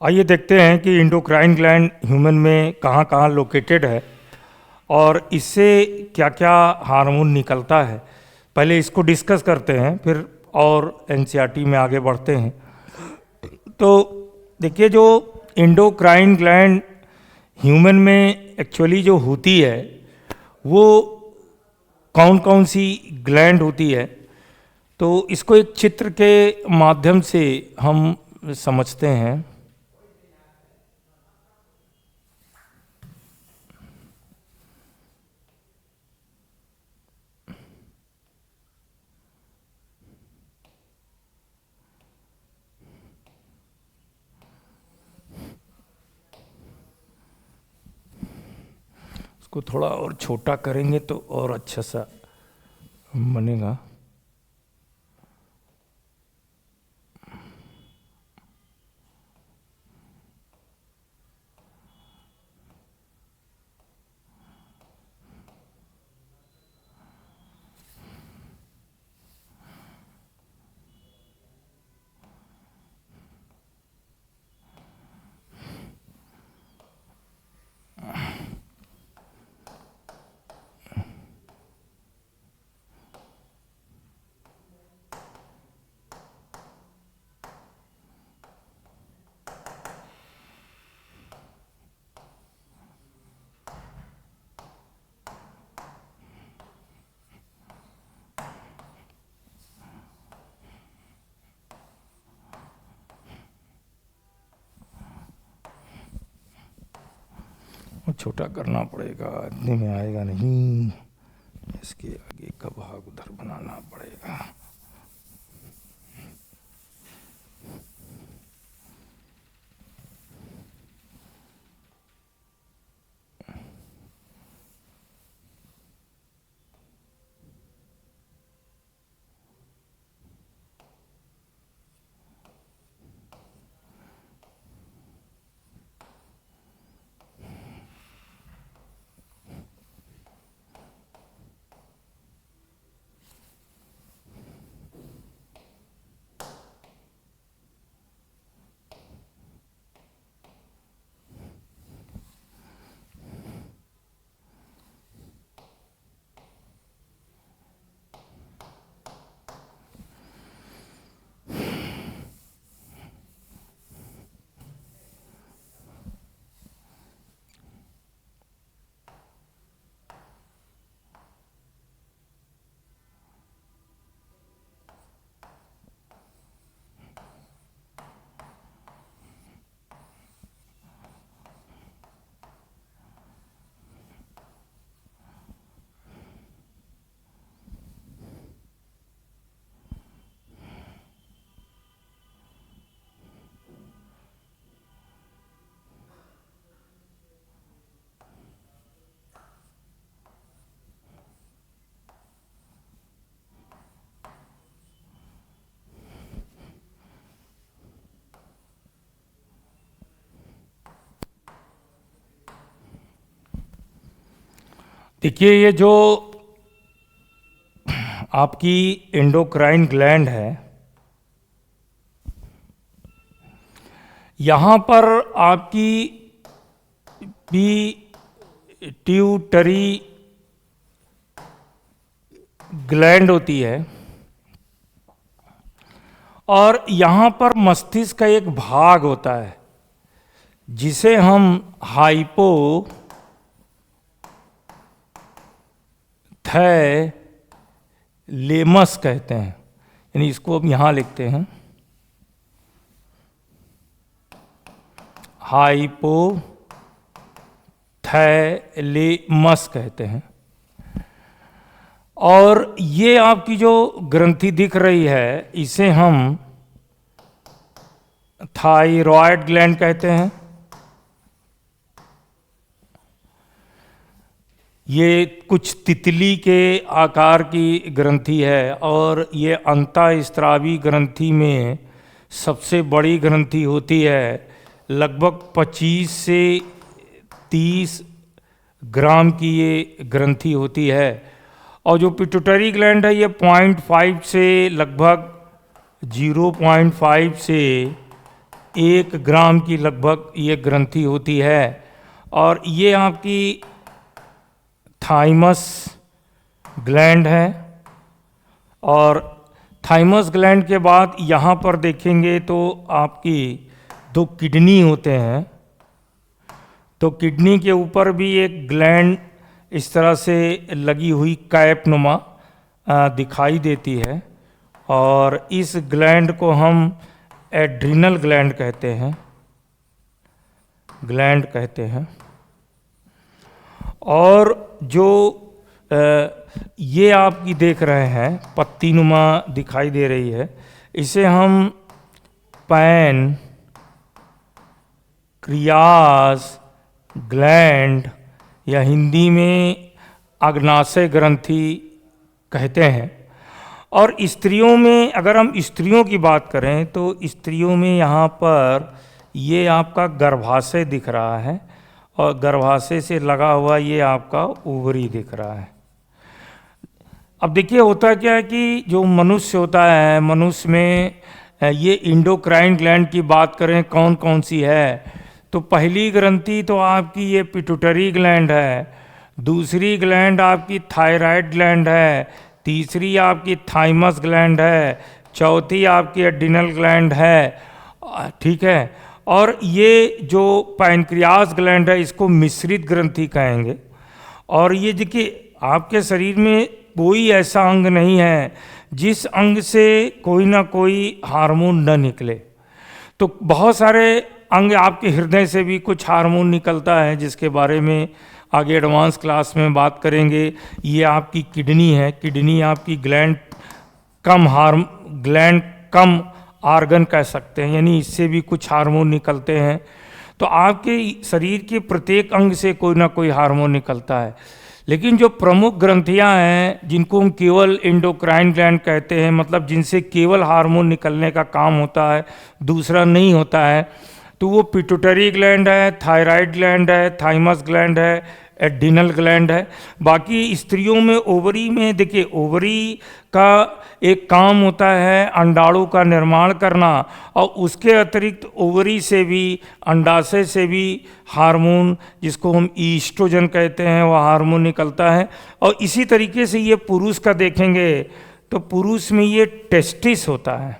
आइए देखते हैं कि एंडोक्राइन ग्लैंड ह्यूमन में कहाँ कहाँ लोकेटेड है और इससे क्या क्या हार्मोन निकलता है। पहले इसको डिस्कस करते हैं, फिर और एनसीईआरटी में आगे बढ़ते हैं। तो देखिए, जो एंडोक्राइन ग्लैंड ह्यूमन में एक्चुअली जो होती है वो कौन कौन सी ग्लैंड होती है, तो इसको एक चित्र के माध्यम से हम समझते हैं। इसको थोड़ा और छोटा करेंगे तो और अच्छा सा बनेगा। छोटा करना पड़ेगा, इतने में आएगा नहीं। इसके आगे का भाग उधर बनाना पड़ेगा। देखिए, ये जो आपकी एंडोक्राइन ग्लैंड है, यहाँ पर आपकी पिट्यूटरी ग्लैंड होती है और यहाँ पर मस्तिष्क का एक भाग होता है जिसे हम हाइपोथैलेमस कहते हैं। यानी इसको अब यहाँ लिखते हैं, हाइपोथैलेमस कहते हैं। और ये आपकी जो ग्रंथि दिख रही है इसे हम थायराइड ग्लैंड कहते हैं। ये कुछ तितली के आकार की ग्रंथि है और ये अंतःस्रावी ग्रंथि में सबसे बड़ी ग्रंथि होती है। लगभग 25 से 30 ग्राम की ये ग्रंथि होती है। और जो पिट्यूटरी ग्लैंड है ये 0.5 से लगभग 0.5 से 1 ग्राम की लगभग ये ग्रंथि होती है, और ये आपकी थाइमस ग्लैंड है। और थाइमस ग्लैंड के बाद यहाँ पर देखेंगे तो आपकी 2 किडनी होते हैं। तो किडनी के ऊपर भी एक ग्लैंड इस तरह से लगी हुई कैप नुमा दिखाई देती है, और इस ग्लैंड को हम एड्रिनल ग्लैंड कहते हैं, और जो ये आपकी देख रहे हैं पत्ती नुमा दिखाई दे रही है, इसे हम पैनक्रियास ग्लैंड या हिंदी में अग्नाशय ग्रंथि कहते हैं। और स्त्रियों में, अगर हम स्त्रियों की बात करें तो स्त्रियों में यहाँ पर ये आपका गर्भाशय दिख रहा है, और गर्भाशय से लगा हुआ ये आपका ओवरी दिख रहा है। अब देखिए होता क्या है कि जो मनुष्य होता है, मनुष्य में ये इंडोक्राइन ग्लैंड की बात करें कौन कौन सी है, तो पहली ग्रंथि तो आपकी ये पिट्यूटरी ग्लैंड है, दूसरी ग्लैंड आपकी थायराइड ग्लैंड है, तीसरी आपकी थाइमस ग्लैंड है, चौथी आपकी एड्रिनल ग्लैंड है, ठीक है। और ये जो पैनक्रियास ग्लैंड है इसको मिश्रित ग्रंथि कहेंगे। और ये देखिए आपके शरीर में कोई ऐसा अंग नहीं है जिस अंग से कोई ना कोई हार्मोन न निकले। तो बहुत सारे अंग, आपके हृदय से भी कुछ हार्मोन निकलता है जिसके बारे में आगे एडवांस क्लास में बात करेंगे। ये आपकी किडनी है, किडनी आपकी ग्लैंड कम आर्गन कह सकते हैं, यानी इससे भी कुछ हार्मोन निकलते हैं। तो आपके शरीर के प्रत्येक अंग से कोई ना कोई हार्मोन निकलता है, लेकिन जो प्रमुख ग्रंथियां हैं जिनको हम केवल एंडोक्राइन ग्लैंड कहते हैं, मतलब जिनसे केवल हार्मोन निकलने का काम होता है, दूसरा नहीं होता है, तो वो पिट्यूटरी ग्लैंड है, थायराइड ग्लैंड है, थाइमस ग्लैंड है, एड्रिनल ग्लैंड है। बाकी स्त्रियों में ओवरी में देखिए, ओवरी का एक काम होता है अंडाणु का निर्माण करना, और उसके अतिरिक्त ओवरी से भी, अंडाशय से भी हार्मोन, जिसको हम ईस्ट्रोजन कहते हैं, वह हार्मोन निकलता है। और इसी तरीके से ये पुरुष का देखेंगे तो पुरुष में ये टेस्टिस होता है,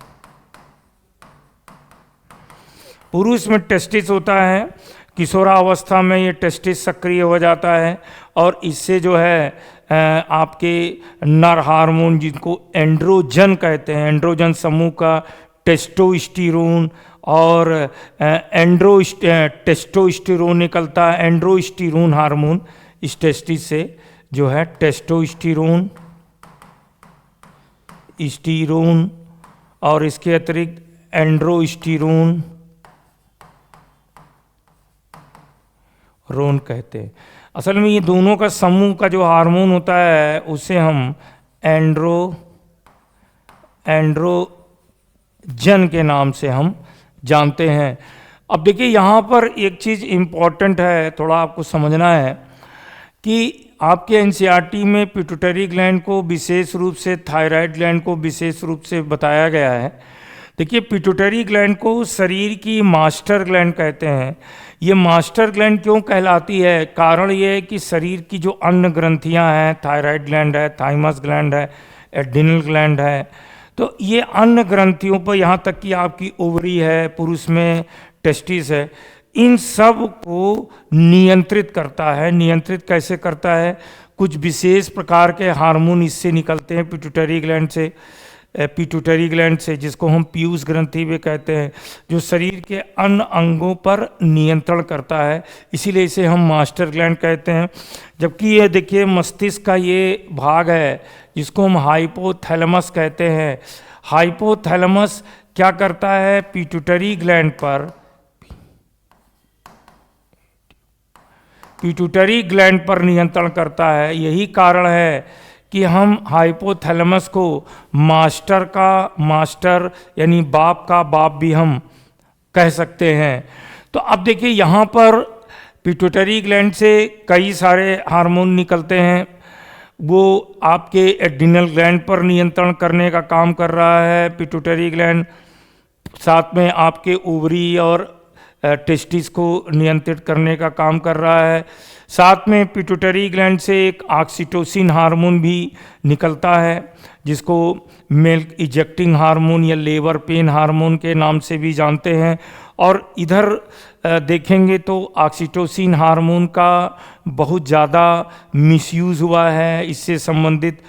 पुरुष में टेस्टिस होता है। किशोरावस्था में ये टेस्टिस सक्रिय हो जाता है, और इससे जो है आपके नर हार्मोन जिनको एंड्रोजन कहते हैं, एंड्रोजन समूह का टेस्टोस्टेरोन और टेस्टोस्टेरोन निकलता है, एंड्रोस्टेरोन हार्मोन इस टेस्टिस से जो है टेस्टोस्टेरोन, स्टीरोन, और इसके अतिरिक्त एंड्रोस्टेरोन रोन कहते हैं। असल में ये दोनों का समूह का जो हार्मोन होता है उसे हम एंड्रोजन के नाम से हम जानते हैं। अब देखिए यहाँ पर एक चीज़ इम्पॉर्टेंट है, थोड़ा आपको समझना है कि आपके एनसीईआरटी में पिट्यूटरी ग्लैंड को विशेष रूप से, थायराइड ग्लैंड को विशेष रूप से बताया गया है। देखिए पिट्यूटरी ग्लैंड को शरीर की मास्टर ग्लैंड कहते हैं। ये मास्टर ग्लैंड क्यों कहलाती है? कारण ये है कि शरीर की जो अन्य ग्रंथियां हैं, थायराइड ग्लैंड है, थाइमस ग्लैंड है, एड्रिनल ग्लैंड है, तो ये अन्य ग्रंथियों पर, यहाँ तक कि आपकी ओवरी है, पुरुष में टेस्टिस है, इन सब को नियंत्रित करता है। नियंत्रित कैसे करता है? कुछ विशेष प्रकार के हार्मोन इससे निकलते हैं पिट्यूटरी ग्लैंड से, जिसको हम पीयूष ग्रंथि भी कहते हैं, जो शरीर के अन्य अंगों पर नियंत्रण करता है, इसीलिए इसे हम मास्टर ग्लैंड कहते हैं। जबकि ये देखिए मस्तिष्क का ये भाग है जिसको हम हाइपोथैलेमस कहते हैं। हाइपोथैलेमस क्या करता है? पिट्यूटरी ग्लैंड पर नियंत्रण करता है। यही कारण है कि हम हाइपोथैलेमस को मास्टर का मास्टर, यानी बाप का बाप भी हम कह सकते हैं। तो अब देखिए यहाँ पर पिट्यूटरी ग्लैंड से कई सारे हार्मोन निकलते हैं, वो आपके एड्रिनल ग्लैंड पर नियंत्रण करने का काम कर रहा है पिट्यूटरी ग्लैंड। साथ में आपके ओवरी और टेस्टिस को नियंत्रित करने का काम कर रहा है। साथ में पिट्यूटरी ग्लैंड से एक ऑक्सीटोसिन हार्मोन भी निकलता है, जिसको मिल्क इजेक्टिंग हार्मोन या लेबर पेन हार्मोन के नाम से भी जानते हैं। और इधर देखेंगे तो ऑक्सीटोसिन हार्मोन का बहुत ज़्यादा मिसयूज़ हुआ है। इससे संबंधित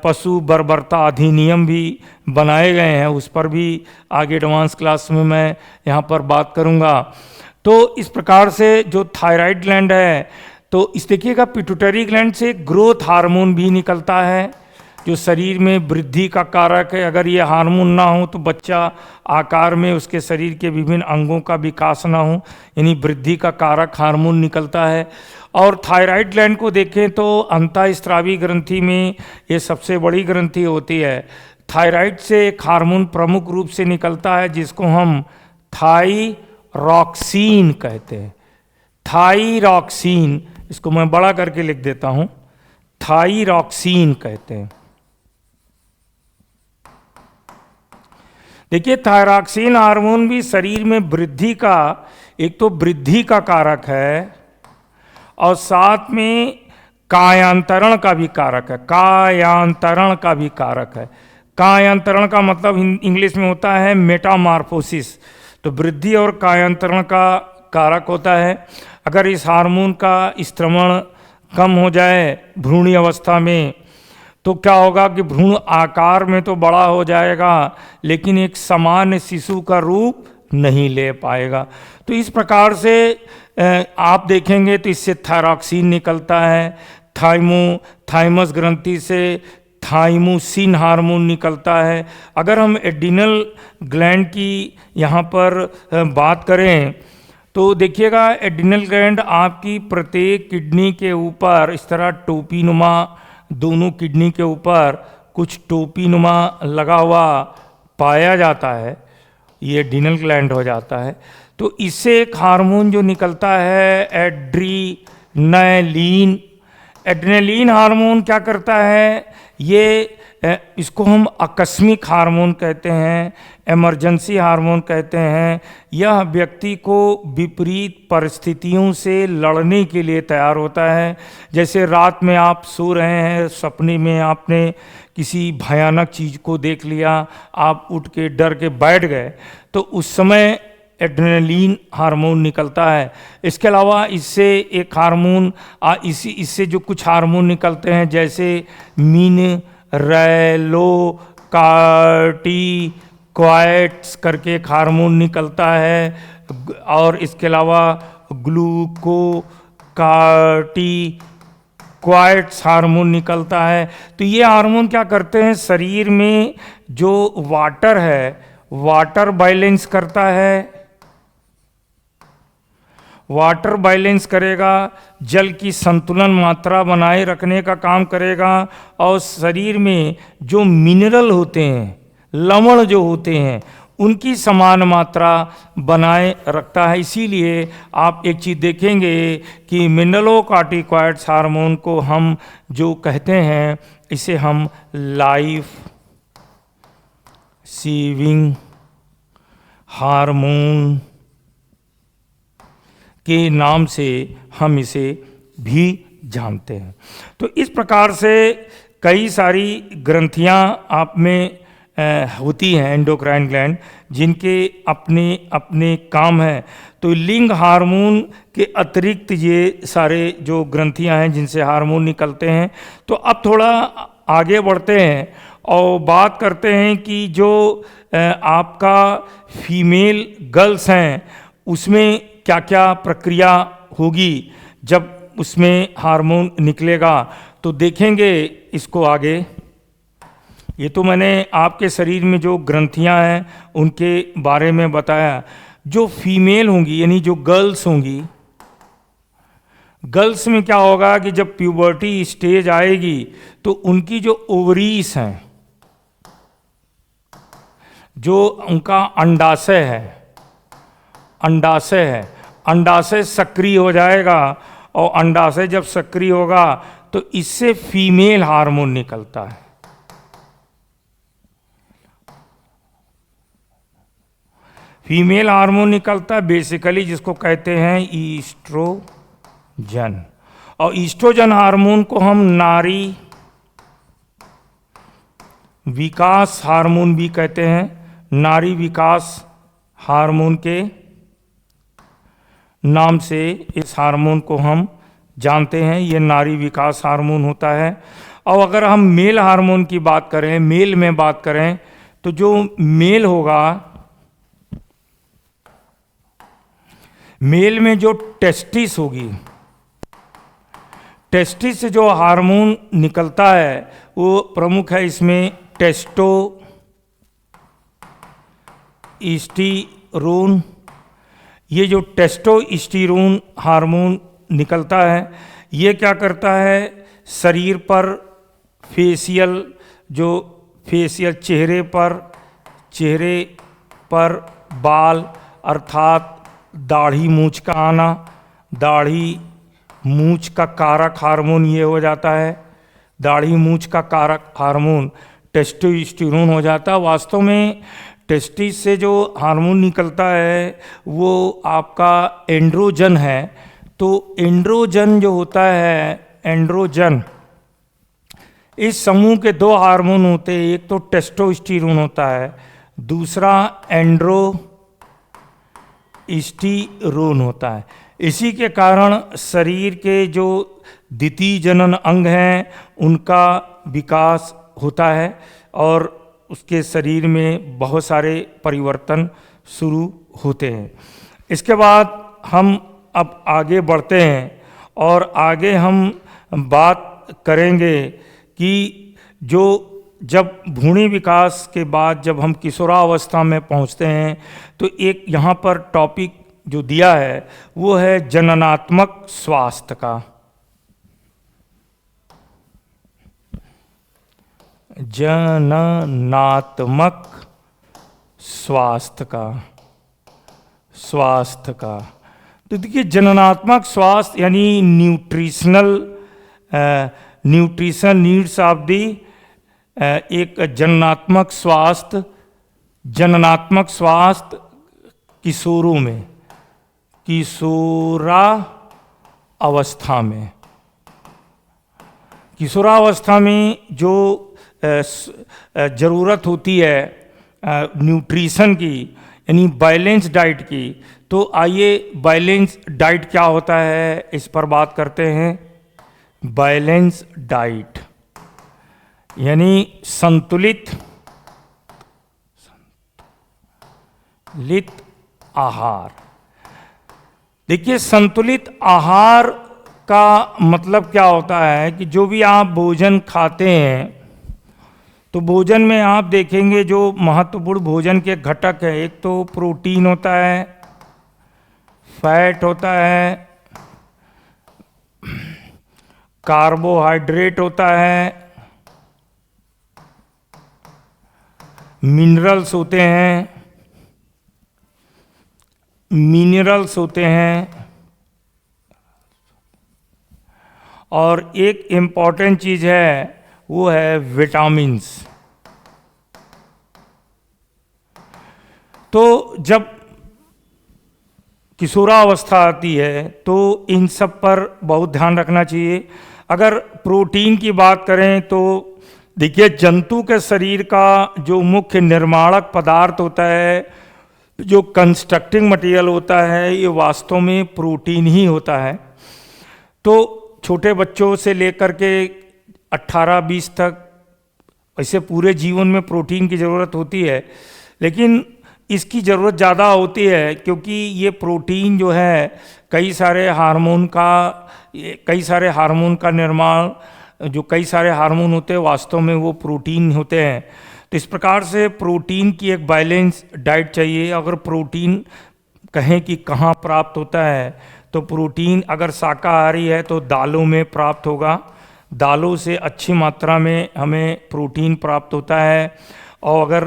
पशु बर्बरता अधिनियम भी बनाए गए हैं, उस पर भी आगे एडवांस क्लास में मैं यहाँ पर बात करूँगा। तो इस प्रकार से जो थायराइड ग्लैंड है, तो इस देखिएगा पिट्यूटरी ग्लैंड से ग्रोथ हार्मोन भी निकलता है, जो शरीर में वृद्धि का कारक है। अगर ये हार्मोन ना हो तो बच्चा आकार में उसके शरीर के विभिन्न अंगों का विकास ना हो, यानी वृद्धि का कारक हार्मोन निकलता है। और थायराइड ग्लैंड को देखें तो अंतःस्रावी ग्रंथि में ये सबसे बड़ी ग्रंथि होती है। थायराइड से एक हार्मोन प्रमुख रूप से निकलता है, जिसको हम थाइरोक्सिन कहते हैं। थाइरोक्सिन, इसको मैं बड़ा करके लिख देता हूँ, थाइरोक्सिन कहते हैं। देखिए, थायरॉक्सिन हार्मोन भी शरीर में वृद्धि का, एक तो वृद्धि का कारक है और साथ में कायांतरण का भी कारक है। कायांतरण का भी कारक है। कायांतरण का मतलब इंग्लिश में होता है मेटामार्फोसिस। तो वृद्धि और कायांतरण का कारक होता है। अगर इस हार्मोन का स्त्रवण कम हो जाए भ्रूणी अवस्था में, तो क्या होगा कि भ्रूण आकार में तो बड़ा हो जाएगा, लेकिन एक सामान्य शिशु का रूप नहीं ले पाएगा। तो इस प्रकार से आप देखेंगे तो इससे थायरॉक्सिन निकलता है। थाइमस ग्रंथि से थाइमोसिन हार्मोन निकलता है। अगर हम एड्रिनल ग्लैंड की यहाँ पर बात करें तो देखिएगा, एड्रिनल ग्लैंड आपकी प्रत्येक किडनी के ऊपर इस तरह टोपीनुमा, दोनों किडनी के ऊपर कुछ टोपीनुमा लगा हुआ पाया जाता है, ये एड्रिनल ग्लैंड हो जाता है। तो इससे एक हार्मोन जो निकलता है एड्रीनलीन। एड्रेनलिन हार्मोन क्या करता है, ये इसको हम आकस्मिक हार्मोन कहते हैं, इमरजेंसी हार्मोन कहते हैं। यह व्यक्ति को विपरीत परिस्थितियों से लड़ने के लिए तैयार होता है। जैसे रात में आप सो रहे हैं, सपने में आपने किसी भयानक चीज़ को देख लिया, आप उठ के डर के बैठ गए, तो उस समय एड्रेनलिन हार्मोन निकलता है। इसके अलावा इससे एक हार्मोन इससे जो कुछ हार्मोन निकलते हैं, जैसे मिनरेलोकार्टिकॉइड्स करके एक हार्मोन निकलता है, और इसके अलावा ग्लूकोकार्टिकॉइड्स हार्मोन निकलता है। तो ये हार्मोन क्या करते हैं, शरीर में जो वाटर है, वाटर बैलेंस करता है। वाटर बैलेंस करेगा, जल की संतुलन मात्रा बनाए रखने का काम करेगा, और शरीर में जो मिनरल होते हैं, लवण जो होते हैं, उनकी समान मात्रा बनाए रखता है। इसीलिए आप एक चीज़ देखेंगे कि मिनरलोकार्टिकॉइड्स हार्मोन को हम जो कहते हैं, इसे हम लाइफ सेविंग हार्मोन के नाम से हम इसे भी जानते हैं। तो इस प्रकार से कई सारी ग्रंथियां आप में होती हैं, एंडोक्राइन ग्लैंड, जिनके अपने अपने काम हैं। तो लिंग हार्मोन के अतिरिक्त ये सारे जो ग्रंथियां हैं जिनसे हार्मोन निकलते हैं। तो अब थोड़ा आगे बढ़ते हैं और बात करते हैं कि जो आपका फीमेल गर्ल्स हैं, उसमें क्या क्या प्रक्रिया होगी जब उसमें हार्मोन निकलेगा। तो देखेंगे इसको आगे। ये तो मैंने आपके शरीर में जो ग्रंथियां हैं उनके बारे में बताया। जो फीमेल होंगी, यानी जो गर्ल्स होंगी, गर्ल्स में क्या होगा कि जब प्यूबर्टी स्टेज आएगी तो उनकी जो ओवरीज हैं, जो उनका अंडाशय है, अंडाशय सक्रिय हो जाएगा, और अंडाशय जब सक्रिय होगा तो इससे फीमेल हार्मोन निकलता है। फीमेल हार्मोन निकलता है बेसिकली जिसको कहते हैं ईस्ट्रोजन, और ईस्ट्रोजन हार्मोन को हम नारी विकास हार्मोन भी कहते हैं। नारी विकास हार्मोन के नाम से इस हार्मोन को हम जानते हैं, ये नारी विकास हार्मोन होता है। और अगर हम मेल हार्मोन की बात करें, मेल में बात करें, तो जो मेल होगा, मेल में जो टेस्टिस होगी, टेस्टिस से जो हार्मोन निकलता है वो प्रमुख है, इसमें टेस्टोस्टेरोन। ये जो टेस्टोस्टेरोन हार्मोन निकलता है, ये क्या करता है, शरीर पर फेशियल चेहरे पर बाल अर्थात दाढ़ी मूंछ का आना, दाढ़ी मूंछ का कारक हार्मोन ये हो जाता है। दाढ़ी मूंछ का कारक हार्मोन टेस्टोस्टेरोन हो जाता है। वास्तव में टेस्टिस से जो हार्मोन निकलता है वो आपका एंड्रोजन है। तो एंड्रोजन जो होता है, एंड्रोजन, इस समूह के दो हार्मोन होते हैं, एक तो टेस्टोस्टेरोन होता है, दूसरा एंड्रोस्टेरोन होता है। इसी के कारण शरीर के जो द्वितीय जनन अंग हैं उनका विकास होता है और उसके शरीर में बहुत सारे परिवर्तन शुरू होते हैं। इसके बाद हम अब आगे बढ़ते हैं और आगे हम बात करेंगे कि जब भ्रूणी विकास के बाद जब हम किशोरावस्था में पहुंचते हैं तो एक यहाँ पर टॉपिक जो दिया है वो है जननात्मक स्वास्थ्य का। जननात्मक स्वास्थ्य का तो देखिए, जननात्मक स्वास्थ्य यानी न्यूट्रिशन नीड्स ऑफ दी, एक जननात्मक स्वास्थ्य किशोरों में, किशोरावस्था में जो ज़रूरत होती है न्यूट्रिशन की, यानी बैलेंस डाइट की। तो आइए बैलेंस डाइट क्या होता है इस पर बात करते हैं। बैलेंस डाइट यानी संतुलित आहार। देखिए, संतुलित आहार का मतलब क्या होता है कि जो भी आप भोजन खाते हैं तो भोजन में आप देखेंगे जो महत्वपूर्ण भोजन के घटक है, एक तो प्रोटीन होता है, फैट होता है, कार्बोहाइड्रेट होता है, मिनरल्स होते हैं और एक इम्पॉर्टेंट चीज़ है वो है विटामिन्स। तो जब किशोरावस्था आती है तो इन सब पर बहुत ध्यान रखना चाहिए। अगर प्रोटीन की बात करें तो देखिए, जंतु के शरीर का जो मुख्य निर्माणक पदार्थ होता है, जो कंस्ट्रक्टिंग मटेरियल होता है, ये वास्तव में प्रोटीन ही होता है। तो छोटे बच्चों से लेकर के 18-20 तक वैसे पूरे जीवन में प्रोटीन की ज़रूरत होती है, लेकिन इसकी ज़रूरत ज़्यादा होती है क्योंकि ये प्रोटीन जो है कई सारे हार्मोन का निर्माण, जो कई सारे हार्मोन होते हैं वास्तव में वो प्रोटीन होते हैं। तो इस प्रकार से प्रोटीन की एक बैलेंस डाइट चाहिए। अगर प्रोटीन कहें कि कहाँ प्राप्त होता है तो प्रोटीन अगर शाकाहारी है तो दालों में प्राप्त होगा, दालों से अच्छी मात्रा में हमें प्रोटीन प्राप्त होता है। और अगर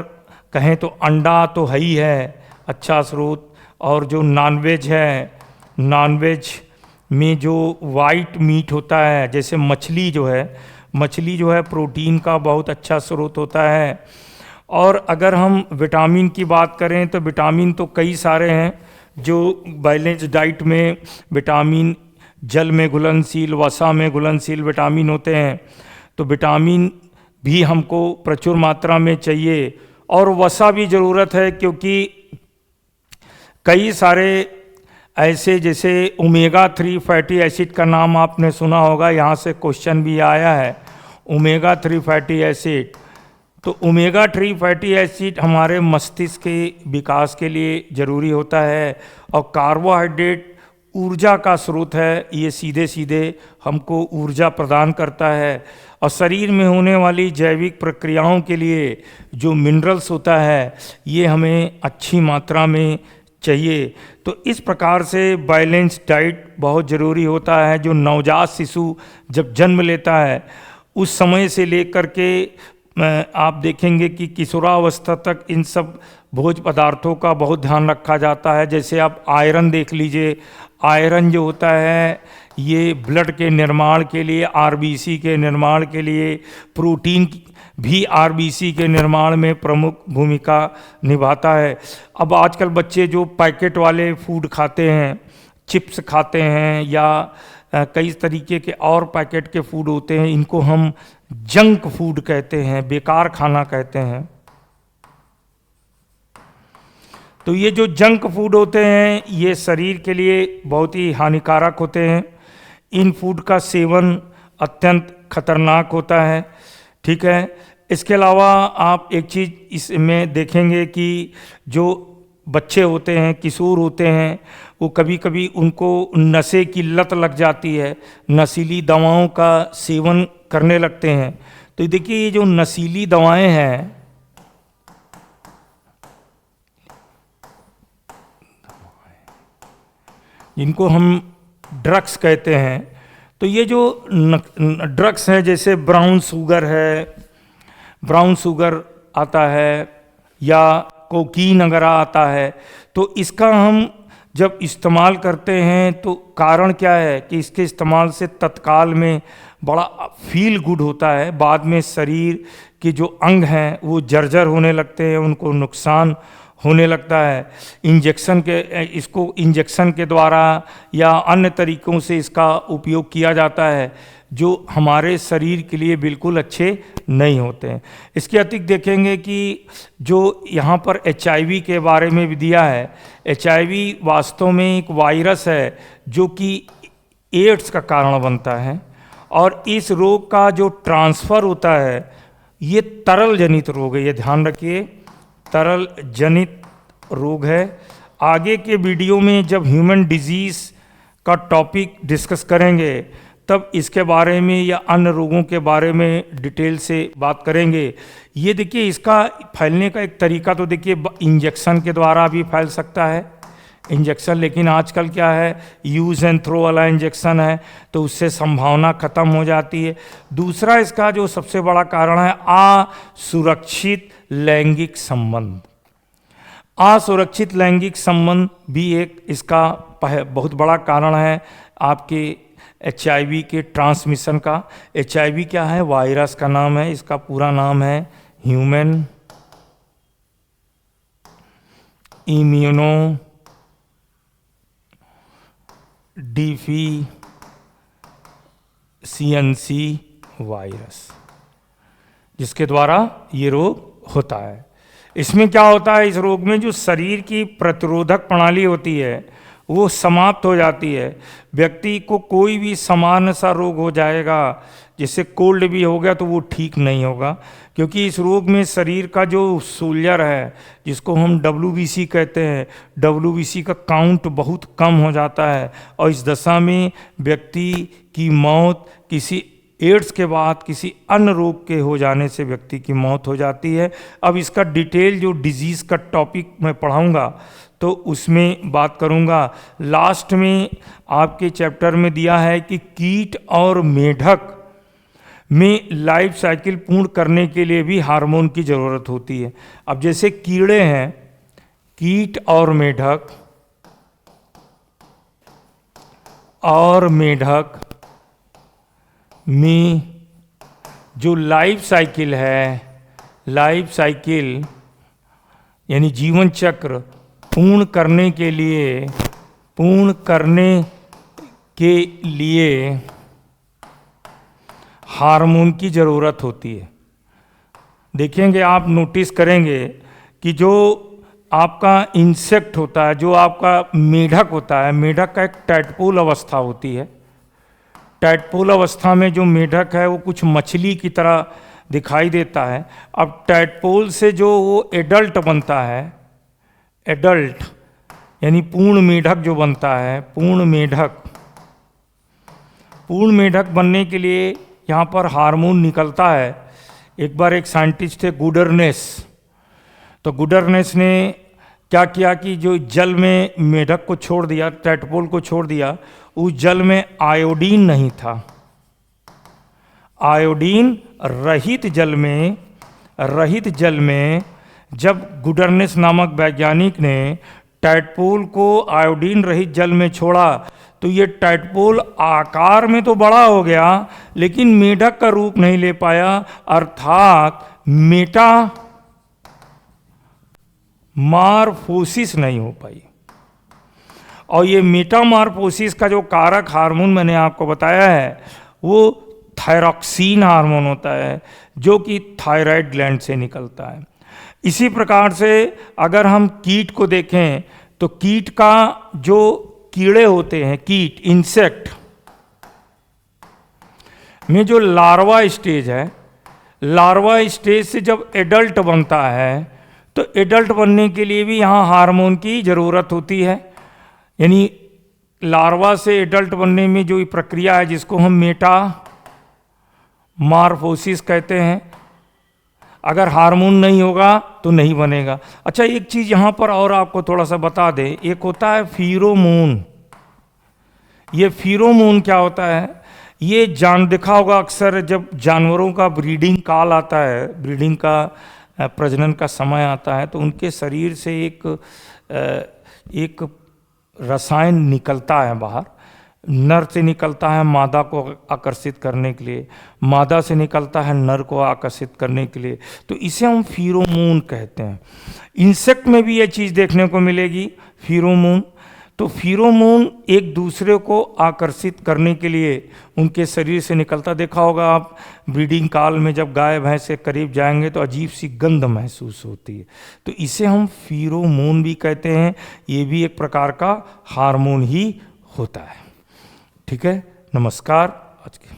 कहें तो अंडा तो है ही है अच्छा स्रोत, और जो नॉनवेज है, नॉनवेज में जो वाइट मीट होता है जैसे मछली जो है प्रोटीन का बहुत अच्छा स्रोत होता है। और अगर हम विटामिन की बात करें तो विटामिन तो कई सारे हैं जो बैलेंस डाइट में विटामिन जल में घुलनशील, वसा में घुलनशील विटामिन होते हैं। तो विटामिन भी हमको प्रचुर मात्रा में चाहिए और वसा भी ज़रूरत है, क्योंकि कई सारे ऐसे जैसे ओमेगा 3 फैटी एसिड का नाम आपने सुना होगा, यहाँ से क्वेश्चन भी आया है, ओमेगा 3 फैटी एसिड। तो ओमेगा 3 फैटी एसिड हमारे मस्तिष्क के विकास के लिए ज़रूरी होता है। और कार्बोहाइड्रेट ऊर्जा का स्रोत है, ये सीधे सीधे हमको ऊर्जा प्रदान करता है। और शरीर में होने वाली जैविक प्रक्रियाओं के लिए जो मिनरल्स होता है ये हमें अच्छी मात्रा में चाहिए। तो इस प्रकार से बैलेंस डाइट बहुत ज़रूरी होता है। जो नवजात शिशु जब जन्म लेता है उस समय से लेकर के आप देखेंगे कि किशोरावस्था तक इन सब भोज्य पदार्थों का बहुत ध्यान रखा जाता है। जैसे आप आयरन देख लीजिए, आयरन जो होता है ये ब्लड के निर्माण के लिए, आरबीसी के निर्माण के लिए, प्रोटीन भी आरबीसी के निर्माण में प्रमुख भूमिका निभाता है। अब आजकल बच्चे जो पैकेट वाले फूड खाते हैं, चिप्स खाते हैं या कई तरीके के और पैकेट के फूड होते हैं, इनको हम जंक फूड कहते हैं, बेकार खाना कहते हैं। तो ये जो जंक फूड होते हैं ये शरीर के लिए बहुत ही हानिकारक होते हैं। इन फूड का सेवन अत्यंत खतरनाक होता है, ठीक है। इसके अलावा आप एक चीज़ इसमें देखेंगे कि जो बच्चे होते हैं, किशोर होते हैं, वो कभी कभी उनको नशे की लत लग जाती है, नशीली दवाओं का सेवन करने लगते हैं। तो देखिए ये जो नशीली दवाएं हैं, जिनको हम ड्रग्स कहते हैं, तो ये जो ड्रग्स हैं जैसे ब्राउन शुगर है, ब्राउन शुगर आता है या कोकीन वगैरह आता है, तो इसका हम जब इस्तेमाल करते हैं तो कारण क्या है कि इसके इस्तेमाल से तत्काल में बड़ा फील गुड होता है, बाद में शरीर के जो अंग हैं वो जर्जर होने लगते हैं, उनको नुकसान होने लगता है। इसको इंजेक्शन के द्वारा या अन्य तरीक़ों से इसका उपयोग किया जाता है जो हमारे शरीर के लिए बिल्कुल अच्छे नहीं होते हैं। इसके अतिरिक्त देखेंगे कि जो यहाँ पर HIV के बारे में भी दिया है, HIV वास्तव में एक वायरस है जो कि एड्स का कारण बनता है, और इस रोग का जो ट्रांसफ़र होता है ये तरल जनित रोग है, ये ध्यान रखिए, तरल जनित रोग है। आगे के वीडियो में जब ह्यूमन डिजीज़ का टॉपिक डिस्कस करेंगे तब इसके बारे में या अन्य रोगों के बारे में डिटेल से बात करेंगे। ये देखिए इसका फैलने का एक तरीका तो देखिए इंजेक्शन के द्वारा भी फैल सकता है, इंजेक्शन, लेकिन आजकल क्या है यूज़ एंड थ्रो वाला इंजेक्शन है तो उससे संभावना ख़त्म हो जाती है। दूसरा इसका जो सबसे बड़ा कारण है असुरक्षित लैंगिक संबंध। असुरक्षित लैंगिक संबंध भी एक इसका बहुत बड़ा कारण है आपके HIV के ट्रांसमिशन का। HIV क्या है, वायरस का नाम है, इसका पूरा नाम है ह्यूमन इम्यूनो डिफिशियंसी वायरस, जिसके द्वारा ये रोग होता है। इसमें क्या होता है, इस रोग में जो शरीर की प्रतिरोधक प्रणाली होती है वो समाप्त हो जाती है। व्यक्ति को कोई भी सामान्य सा रोग हो जाएगा, जैसे कोल्ड भी हो गया तो वो ठीक नहीं होगा, क्योंकि इस रोग में शरीर का जो सोल्जर है जिसको हम WBC कहते हैं, WBC का काउंट बहुत कम हो जाता है, और इस दशा में व्यक्ति की मौत किसी एड्स के बाद किसी अन्य रोग के हो जाने से व्यक्ति की मौत हो जाती है। अब इसका डिटेल जो डिजीज़ का टॉपिक मैं पढ़ाऊँगा तो उसमें बात करूँगा। लास्ट में आपके चैप्टर में दिया है कि कीट और मेढक में लाइफ साइकिल पूर्ण करने के लिए भी हार्मोन की ज़रूरत होती है। अब जैसे कीड़े हैं, कीट और मेढक में जो लाइफ साइकिल है, लाइफ साइकिल यानी जीवन चक्र पूर्ण करने के लिए हार्मोन की ज़रूरत होती है। देखेंगे, आप नोटिस करेंगे कि जो आपका इंसेक्ट होता है, जो आपका मेढक होता है, मेढक का एक टैडपोल अवस्था होती है। टैडपोल अवस्था में जो मेढक है वो कुछ मछली की तरह दिखाई देता है। अब टैडपोल से जो वो एडल्ट बनता है, एडल्ट यानी पूर्ण मेढक जो बनता है, पूर्ण मेढक बनने के लिए यहाँ पर हार्मोन निकलता है। एक बार एक साइंटिस्ट थे गुडरनेस, तो गुडरनेस ने क्या किया कि जो जल में मेढक को छोड़ दिया, टैडपोल को छोड़ दिया, उस जल में आयोडीन नहीं था। आयोडीन रहित जल में जब गुडरनेस नामक वैज्ञानिक ने टैडपोल को आयोडीन रहित जल में छोड़ा तो ये टैडपोल आकार में तो बड़ा हो गया लेकिन मेढक का रूप नहीं ले पाया, अर्थात मेटामार्फोसिस नहीं हो पाई। और ये मेटामार्फोसिस का जो कारक हार्मोन मैंने आपको बताया है वो थायरॉक्सिन हार्मोन होता है, जो कि थायराइड ग्लैंड से निकलता है। इसी प्रकार से अगर हम कीट को देखें तो कीट का जो कीड़े होते हैं, कीट इंसेक्ट में जो लार्वा स्टेज है, लार्वा स्टेज से जब एडल्ट बनता है तो एडल्ट बनने के लिए भी यहाँ हार्मोन की ज़रूरत होती है। यानी लार्वा से एडल्ट बनने में जो प्रक्रिया है जिसको हम मेटामार्फोसिस कहते हैं, अगर हार्मोन नहीं होगा तो नहीं बनेगा। अच्छा, एक चीज़ यहाँ पर और आपको थोड़ा सा बता दें, एक होता है फीरोमोन। ये फीरोमोन क्या होता है? ये देखा होगा अक्सर जब जानवरों का ब्रीडिंग काल आता है, ब्रीडिंग का प्रजनन का समय आता है, तो उनके शरीर से एक रसायन निकलता है बाहर। नर से निकलता है मादा को आकर्षित करने के लिए, मादा से निकलता है नर को आकर्षित करने के लिए, तो इसे हम फीरोमोन कहते हैं। इंसेक्ट में भी ये चीज़ देखने को मिलेगी, फीरोमोन। तो फीरोमोन एक दूसरे को आकर्षित करने के लिए उनके शरीर से निकलता। देखा होगा आप ब्रीडिंग काल में जब गाय भैंस के करीब जाएंगे तो अजीब सी गंध महसूस होती है, तो इसे हम फीरोमोन भी कहते हैं। ये भी एक प्रकार का हार्मोन ही होता है। ठीक है, नमस्कार। आज के